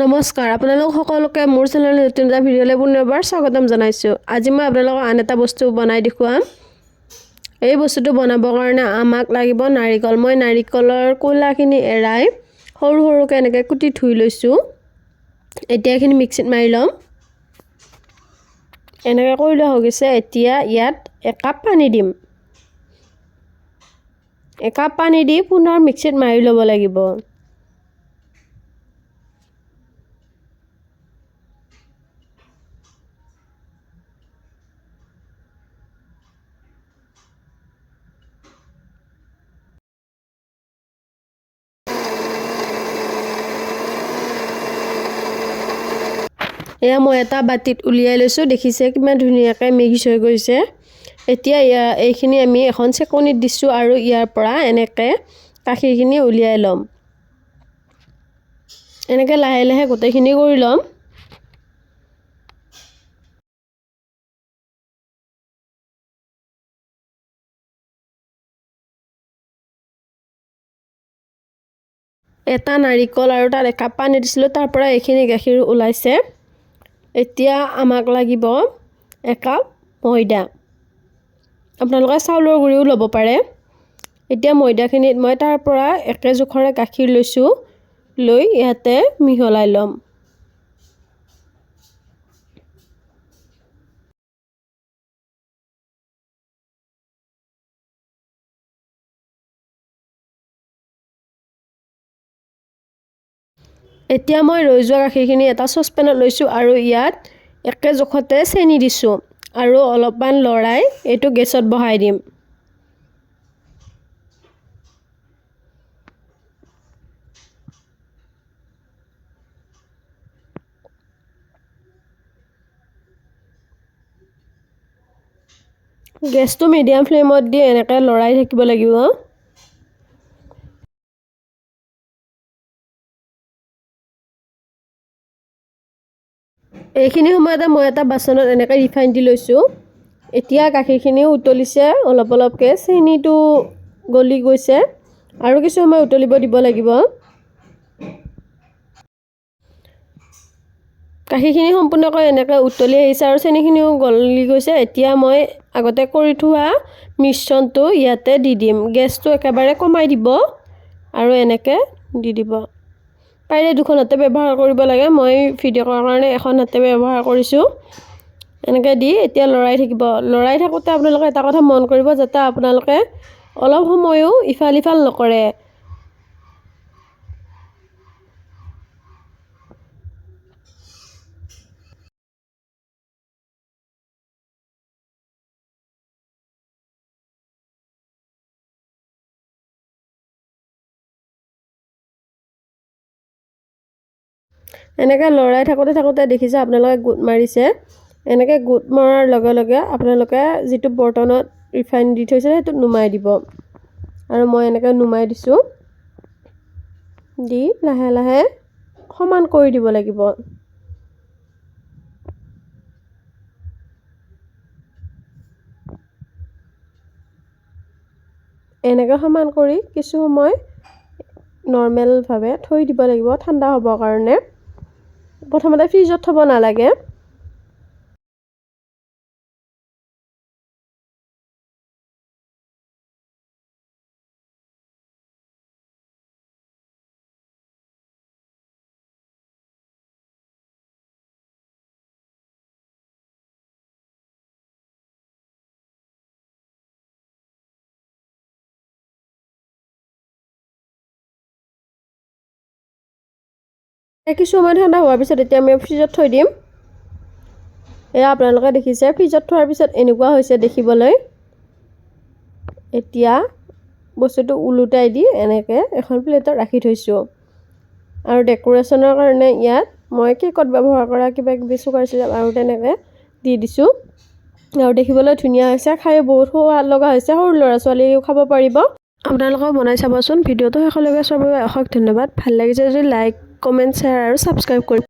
নমস্কাৰ আপোনালোক সকলোকে মোৰ চেনেলৰ নতুন এটা ভিডিঅ'লৈ পুনৰবাৰ স্বাগতম জনাইছোঁ। আজি মই আপোনালোকক আন এটা বস্তু বনাই দেখুৱাম। এই বস্তুটো বনাবৰ কাৰণে আমাক লাগিব নাৰিকল। মই নাৰিকলৰ কোলাখিনি এৰাই সৰু সৰুকৈ এনেকৈ কুটি ধুই লৈছোঁ। এতিয়া এইখিনি মিক্সিত মাৰি ল'ম। এনেকৈ কৰি লোৱা হৈ গৈছে। এতিয়া ইয়াত একাপ পানী দিম। একাপ পানী দি পুনৰ মিক্সিত মাৰি ল'ব লাগিব। এয়া মই এটা বাটিত উলিয়াই লৈছোঁ। দেখিছে কিমান ধুনীয়াকৈ মিক্স হৈ গৈছে। এতিয়া এইখিনি আমি এখন চেকনিত দিছোঁ আৰু ইয়াৰ পৰা এনেকৈ গাখীৰখিনি উলিয়াই ল'ম। এনেকৈ লাহে লাহে গোটেইখিনি কৰি ল'ম। এটা নাৰিকল আৰু তাত একাপ পানী দিছিলোঁ, তাৰ পৰা এইখিনি গাখীৰ ওলাইছে। এতিয়া আমাক লাগিব একাপ ময়দা। আপোনালোকে চাউলৰ গুড়িও ল'ব পাৰে। এতিয়া ময়দাখিনিত মই তাৰ পৰা একে জোখৰে গাখীৰ লৈছোঁ। লৈ ইয়াতে মিহলাই ল'ম। এতিয়া মই ৰৈ যোৱা গাখীৰখিনি এটা চচপেনত লৈছোঁ আৰু ইয়াত একে জোখতে চেনি দিছোঁ আৰু অলপমান লৰাই এইটো গেছত বহাই দিম। গেছটো মিডিয়াম ফ্লেমত দি এনেকৈ লৰাই থাকিব লাগিব। এইখিনি সময়তে মই এটা বাচনত এনেকৈ ৰিফাইন দি লৈছোঁ। এতিয়া গাখীৰখিনিও উতলিছে অলপ অলপকৈ, চেনিটো গলি গৈছে আৰু কিছু সময় উতলিব দিব লাগিব। গাখীৰখিনি সম্পূৰ্ণকৈ এনেকৈ উতলি আহিছে আৰু চেনিখিনিও গলি গৈছে। এতিয়া মই আগতে কৰি থোৱা মিশ্ৰণটো ইয়াতে দি দিম। গেছটো একেবাৰে কমাই দিব আৰু এনেকৈ দি দিব। পাৰিলে দুখন হাতে ব্যৱহাৰ কৰিব লাগে। মই ভিডিঅ' কৰাৰ কাৰণে এখন হাতে ব্যৱহাৰ কৰিছোঁ। এনেকৈ দি এতিয়া লৰাই থাকিব। লৰাই থাকোঁতে আপোনালোকে এটা কথা মন কৰিব, যাতে আপোনালোকে অলপ সময়ো ইফাল সিফাল নকৰে। এনেকৈ লৰাই থাকোঁতে দেখিছে আপোনালোকে গোট মাৰিছে। এনেকৈ গোট মৰাৰ লগে লগে আপোনালোকে যিটো বৰ্তনত ৰিফাইন দি থৈছে সেইটোত নুমাই দিব। আৰু মই এনেকৈ নুমাই দিছোঁ। দি লাহে লাহে সমান কৰি দিব লাগিব। এনেকৈ সমান কৰি কিছু সময় নৰ্মেলভাৱে থৈ দিব লাগিব ঠাণ্ডা হ'বৰ কাৰণে। প্ৰথমতে ফ্ৰিজত থ'ব নালাগে। কিছু সময় ঠাণ্ডা হোৱাৰ পিছত এতিয়া আমি ফ্ৰিজত থৈ দিম। এয়া আপোনালোকে দেখিছে ফ্ৰিজত থোৱাৰ পিছত এনেকুৱা হৈছে দেখিবলৈ। এতিয়া বস্তুটো ওলোটাই দি এনেকৈ এখন প্লেটত ৰাখি থৈছোঁ। আৰু ডেক'ৰেশ্যনৰ কাৰণে ইয়াত মই কেকত ব্যৱহাৰ কৰা কিবা কিবি চুগাৰ চিৰাপ আৰু তেনেকৈ দি দিছোঁ। আৰু দেখিবলৈ ধুনীয়া হৈছে, খায়ো বহুত সোৱাদ লগা হৈছে। সৰু ল'ৰা ছোৱালীয়েও খাব পাৰিব। আপোনালোকেও বনাই চাবচোন। ভিডিঅ'টো শেষলৈকে চোৱাৰ বাবে অশেষ ধন্যবাদ। ভাল লাগিছে যদি লাইক, কমেণ্ট, শ্বেয়াৰ আৰু ছাবস্ক্ৰাইব কৰিব।